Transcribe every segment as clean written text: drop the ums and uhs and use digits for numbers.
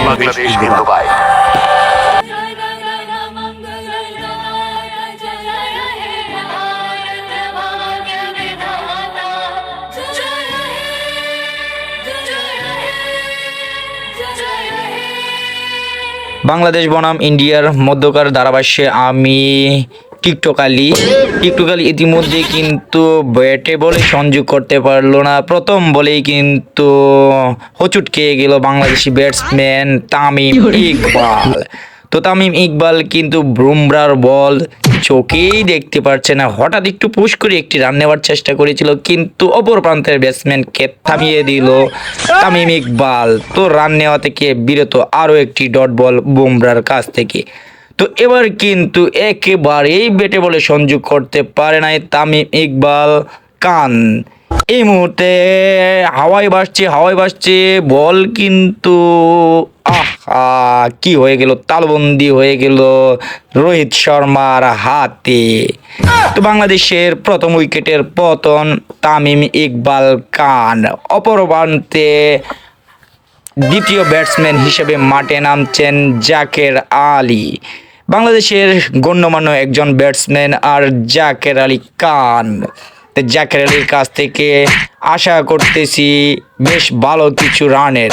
বাংলাদেশ জিন্দাবাদ। বাংলাদেশ বনাম ইন্ডিয়ার মধ্যকার ধারাভাষ্যে আমি টিকটক আলী ইতিমধ্যে কিন্তু ব্যাটে বলে সংযোগ করতে পারলো না। প্রথম বলেই কিন্তু হোঁচট খেয়ে গেল বাংলাদেশি ব্যাটসম্যান তামিম ইকবাল। তো তামিম ইকবাল কিন্তু বুমরার বল চোখেই দেখতে পারছে না। হঠাৎ একটু পুশ করে একটি রান নেওয়ার চেষ্টা করেছিল, কিন্তু অপর প্রান্তের ব্যাটসম্যানকে থামিয়ে দিল তামিম ইকবাল। তো রান নেওয়া থেকে বিরত আরও একটি ডট বল বুমরার কাছ থেকে। তো এবার কিন্তু একেবারেই ব্যাটে বলে সংযোগ করতে পারে নাই তামিম ইকবাল। কান এই মুহূর্তে হাওয়ায় ভাসছে বল, কিন্তু কি হয়ে গেল, তালবন্দি হয়ে গেল রোহিত শর্মার হাতে। তো বাংলাদেশের প্রথম উইকেটের পতন তামিম ইকবাল কান। অপর প্রান্তে দ্বিতীয় ব্যাটসম্যান হিসেবে মাঠে নামছেন জাকের আলী, বাংলাদেশের গণ্যমান্য একজন ব্যাটসম্যান। আর জাকের আলী খান, জাকের আলীর কাছ থেকে আশা করতেছি বেশ ভালো কিছু রানের,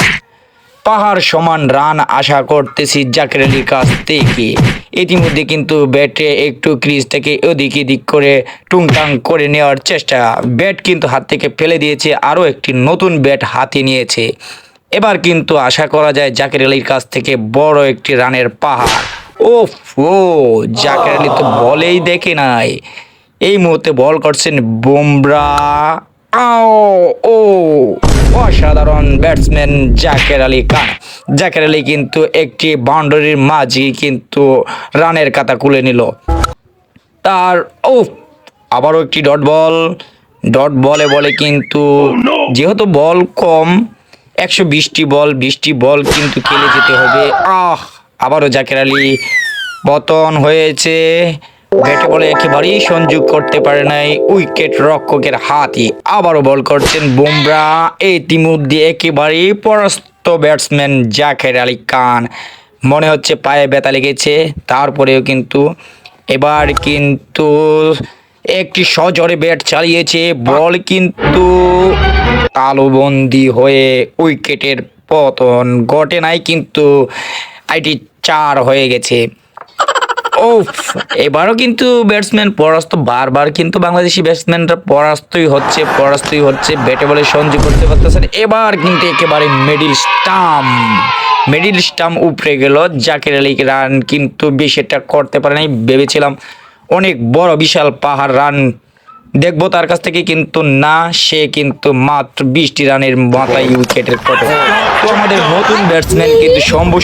পাহাড় সমান রান আশা করতেছি জাকের আলীর কাছ থেকে। ইতিমধ্যে কিন্তু ব্যাটে একটু ক্রিজ থেকে ওদিক এদিক করে টুংটাং করে নেওয়ার চেষ্টা, ব্যাট কিন্তু হাত থেকে ফেলে দিয়েছে, আরও একটি নতুন ব্যাট হাতে নিয়েছে। এবার কিন্তু আশা করা যায় জাকের আলীর কাছ থেকে বড় একটি রানের পাহাড়। জাকের আলী তো বলেই দেখে নাই। এই মুহূর্তে বল করছেন বুমরা। অসাধারণ ব্যাটসম্যান জাকের আলী খান। জাকের আলী কিন্তু একটি বাউন্ডারির মাঝে কিন্তু রানের খাতা খুলে নিল। তার আবারও একটি ডট বলে কিন্তু যেহেতু বল কম, 120টি বল কিন্তু খেলে যেতে হবে। আবারও জাকের আলী পতন হয়েছে, ব্যাটে বলে একেবারেই সংযোগ করতে পারে নাই উইকেট রক্ষকের হাতে। আবারও বল করছেন বুমরা। ইতিমধ্যে একেবারেই পরাস্ত ব্যাটসম্যান জাকের আলী খান, মনে হচ্ছে পায়ে ব্যথা লেগেছে। তারপরেও কিন্তু এবার কিন্তু একটি সজোরে ব্যাট চালিয়েছে, বল কিন্তু তালুবন্দি হয়ে উইকেটের পতন ঘটে নাই, কিন্তু আইটি 4 হয়ে গেছে। এবারও কিন্তু ব্যাটসম্যান পরাস্ত, বারবার কিন্তু বাংলাদেশি ব্যাটসম্যানরা পরাস্তই হচ্ছে, ব্যাটে বলে সংযোগ করতে পারতেছেন। এবার কিন্তু একেবারে মিডিল স্টাম্প উপরে গেল। জাকের আলী রান কিন্তু বেশি একটা করতে পারে নাই, ভেবেছিলাম অনেক বড় বিশাল পাহাড় রান দেখবো তার কাছ থেকে, কিন্তু না, সে কিন্তু মাত্র 20টি রানের মাথায় উইকেটের পতন। তো আমাদের নতুন ব্যাটসম্যান কিন্তু শম্ভু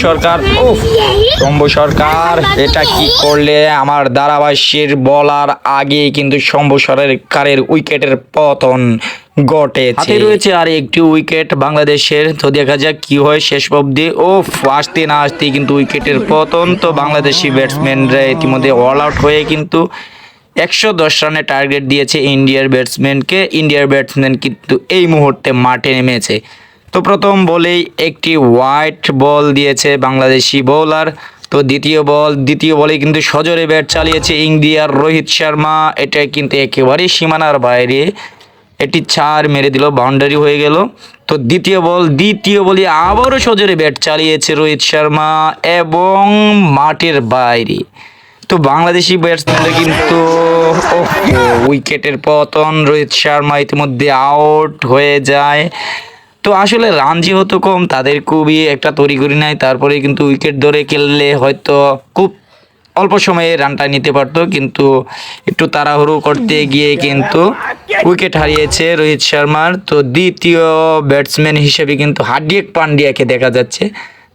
সরকার এটা কি করলে, আমার ধারাভাষ্যের বলার আগে কিন্তু শম্ভু সরকারের উইকেটের পতন ঘটেছে। রয়েছে আর একটি উইকেট বাংলাদেশের। তো দেখা যাক কি হয় শেষ অবধি। আসতে না আসতেই কিন্তু উইকেটের পতন। তো বাংলাদেশি ব্যাটসম্যানরা ইতিমধ্যে অল আউট হয়ে কিন্তু 110 রানের টার্গেট দিয়েছে ইন্ডিয়ার ব্যাটসম্যান কিন্তু এই মুহূর্তে মাঠে নেমেছে। তো প্রথম বলেই একটি হোয়াইট বল দিয়েছে বাংলাদেশি বোলার। তো দ্বিতীয় বলে কিন্তু সজোরে ব্যাট চালিয়েছে ইন্ডিয়ার রোহিত শর্মা। এটা কিন্তু একেবারেই সীমানার বাইরে, এটি 4 মেরে দিল, বাউন্ডারি হয়ে গেল। তো দ্বিতীয় বলে আবারও সজোরে ব্যাট চালিয়েছে রোহিত শর্মা এবং মাঠের বাইরে। তো বাংলাদেশি ব্যাটসম্যানরা কিন্তু উইকেটের পতন, রোহিত শর্মা ইতিমধ্যে আউট হয়ে যায়। তো আসলে রান যেহেতু কম, তাদের খুবই একটা তড়িঘড়ি নাই। তারপরে কিন্তু উইকেট ধরে খেললে হয়তো খুব অল্প সময়ে রানটা নিতে পারতো, কিন্তু একটু তাড়াহুড়ো করতে গিয়ে কিন্তু উইকেট হারিয়েছে রোহিত শর্মার। তো দ্বিতীয় ব্যাটসম্যান হিসেবে কিন্তু হার্দিক পান্ডিয়াকে দেখা যাচ্ছে।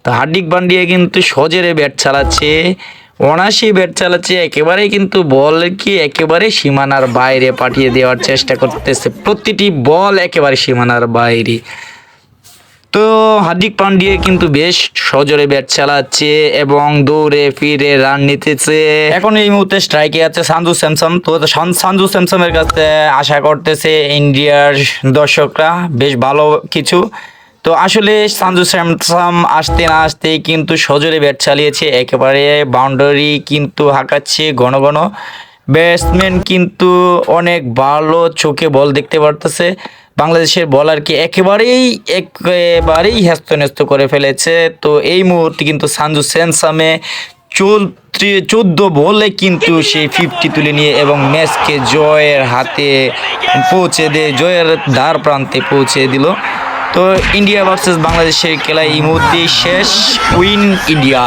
তো হার্দিক পান্ডিয়া কিন্তু সজোরে ব্যাট চালাচ্ছে, অনায়াসেই ব্যাট চালাচ্ছে, একেবারেই কিন্তু বলকে একেবারে সীমানার বাইরে পাঠিয়ে দেওয়ার চেষ্টা করতেছে, প্রতিটি বল একেবারে সীমানার বাইরে। তো হার্দিক পান্ডিয়া কিন্তু বেশ সজোরে ব্যাট চালাচ্ছে এবং দৌড়ে ফিরে রান নিতেছে। এখন এই মুহূর্তে স্ট্রাইকে আছে সঞ্জু স্যামসন। তো সঞ্জু স্যামসনের কাছে আশা করতেছে ইন্ডিয়ার দর্শকরা বেশ ভালো কিছু। তো আসলে সঞ্জু স্যামসন আসতে না আসতেই কিন্তু সজোরে ব্যাট চালিয়েছে, একেবারে বাউন্ডারি কিন্তু হাঁকাচ্ছে ঘন ঘন। ব্যাটসম্যান কিন্তু অনেক ভালো চোখে বল দেখতে পারতেছে। বাংলাদেশের বলারকে একেবারেই হ্যস্ত করে ফেলেছে। তো এই মুহূর্তে কিন্তু সঞ্জু স্যামসনে 14 বলে কিন্তু সেই 50 তুলে নিয়ে এবং ম্যাচকে জয়ের দ্বার প্রান্তে পৌঁছে দিল। তো ইন্ডিয়া ভার্সেস বাংলাদেশের খেলা এই মুহূর্তে শেষ, উইন ইন্ডিয়া।